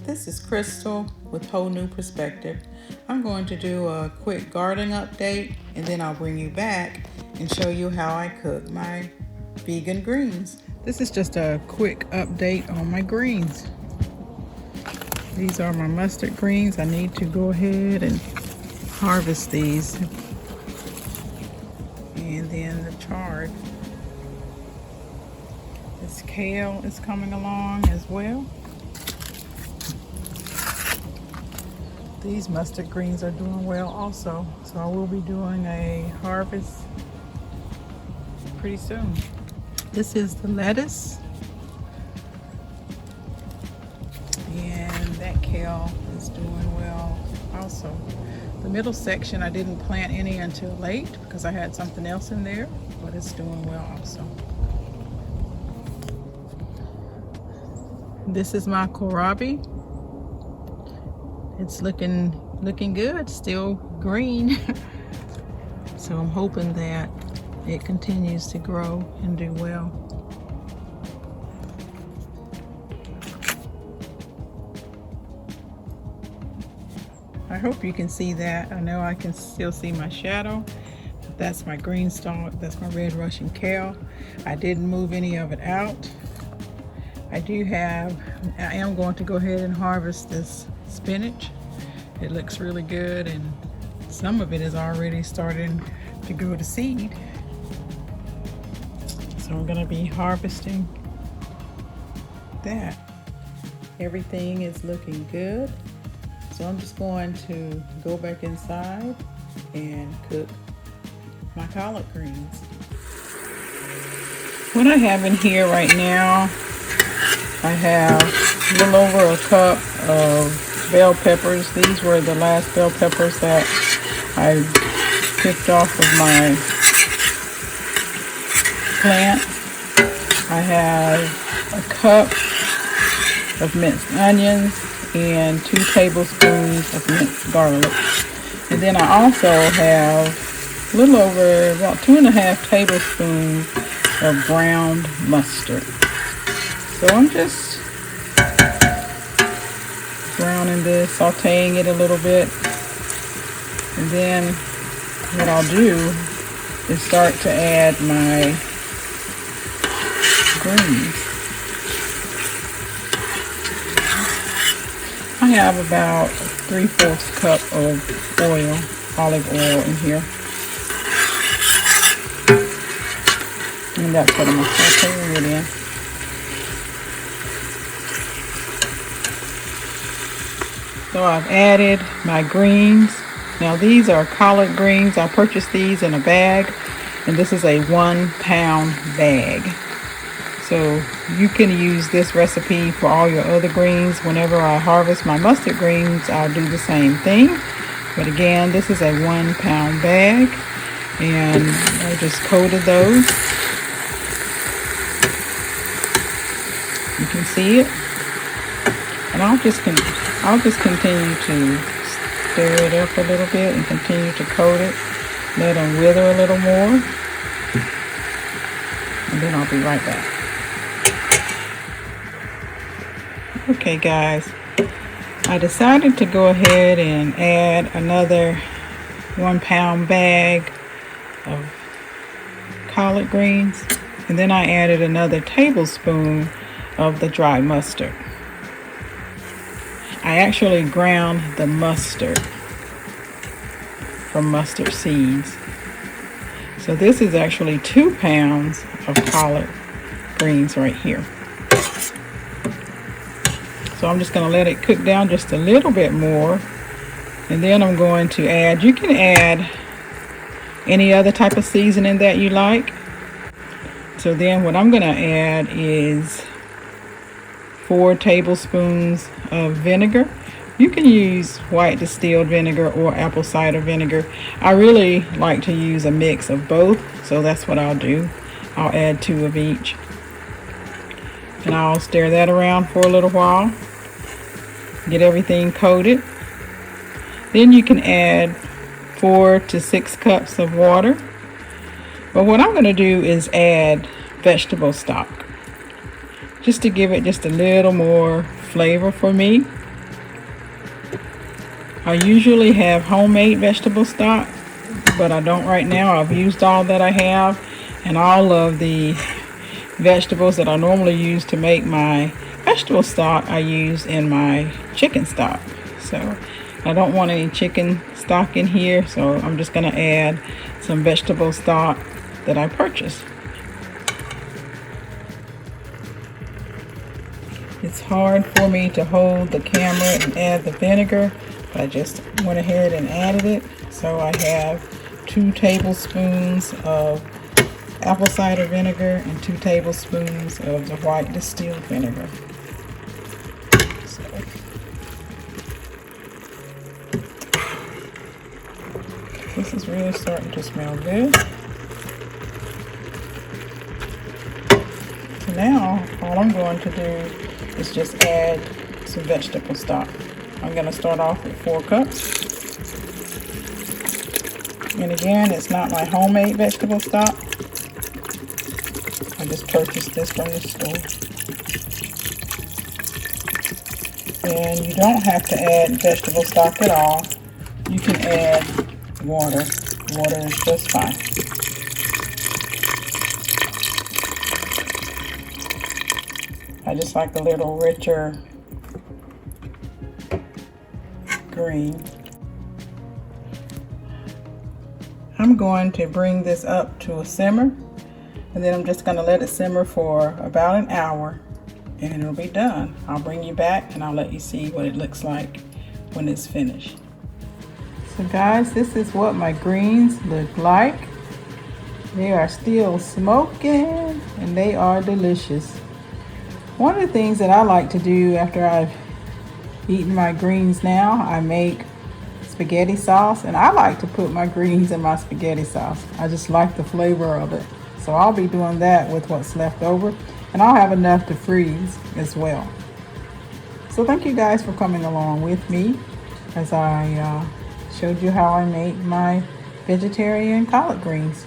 This is Crystal with Whole New Perspective. I'm going to do a quick gardening update and then I'll bring you back and show you how I cook my vegan greens. This is just a quick update on my greens. These are my mustard greens. I need to go ahead and harvest these. And then the chard. This kale is coming along as well. These mustard greens are doing well also, so I will be doing a harvest pretty soon. This is the lettuce, and that kale is doing well also. The middle section I didn't plant any until late because I had something else in there, but it's doing well also. This is my kohlrabi. It's looking good, still green. So I'm hoping that it continues to grow and do well. I hope you can see that. I know I can still see my shadow. That's my green stalk. That's my red Russian kale. I didn't move any of it out. I am going to go ahead and harvest this spinach. It looks really good, and some of it is already starting to go to seed. So I'm going to be harvesting that. Everything is looking good. So I'm just going to go back inside and cook my collard greens. What I have in here right now, I have a little over a cup of bell peppers. These were the last bell peppers that I picked off of my plant. I have a cup of minced onions and 2 tablespoons of minced garlic. And then I also have a little over about 2.5 tablespoons of ground mustard. So I'm just browning this, sauteing it a little bit. And then what I'll do is start to add my greens. I have about 3/4 cup of oil, olive oil in here. And that's what I'm going to saute it in. So I've added my greens. Now these are collard greens. I purchased these in a bag, and this is a 1-pound bag. So you can use this recipe for all your other greens. Whenever I harvest my mustard greens, I'll do the same thing. But again, this is a 1-pound bag, and I just coated those. You can see it. And I'll just continue to stir it up a little bit and continue to coat it. Let them wither a little more. And then I'll be right back. Okay guys, I decided to go ahead and add another 1-pound bag of collard greens. And then I added another tablespoon of the dry mustard. I actually ground the mustard from mustard seeds. So this is actually 2 pounds of collard greens right here. So I'm just going to let it cook down just a little bit more. And then I'm going to add, you can add any other type of seasoning that you like. So then what I'm going to add is 4 tablespoons of vinegar. You can use white distilled vinegar or apple cider vinegar. I really like to use a mix of both, so that's what I'll do. I'll add 2 of each. And I'll stir that around for a little while. Get everything coated. Then you can add 4 to 6 cups of water. But what I'm going to do is add vegetable stock, just to give it just a little more flavor for me. I usually have homemade vegetable stock, but I don't right now. I've used all that I have, and all of the vegetables that I normally use to make my vegetable stock I use in my chicken stock. So I don't want any chicken stock in here, so I'm just going to add some vegetable stock that I purchased. It's hard for me to hold the camera and add the vinegar, but I just went ahead and added it. So I have 2 tablespoons of apple cider vinegar and 2 tablespoons of the white distilled vinegar. So, this is really starting to smell good. So now all I'm going to do is just add some vegetable stock. I'm going to start off with 4 cups. And again, it's not my homemade vegetable stock. I just purchased this from the store. And you don't have to add vegetable stock at all. You can add water. Water is just fine. I just like a little richer green. I'm going to bring this up to a simmer, and then I'm just going to let it simmer for about an hour, and it'll be done. I'll bring you back and I'll let you see what it looks like when it's finished. So guys, this is what my greens look like. They are still smoking and they are delicious. One of the things that I like to do after I've eaten my greens now, I make spaghetti sauce, and I like to put my greens in my spaghetti sauce. I just like the flavor of it. So I'll be doing that with what's left over, and I'll have enough to freeze as well. So thank you guys for coming along with me as I showed you how I make my vegetarian collard greens.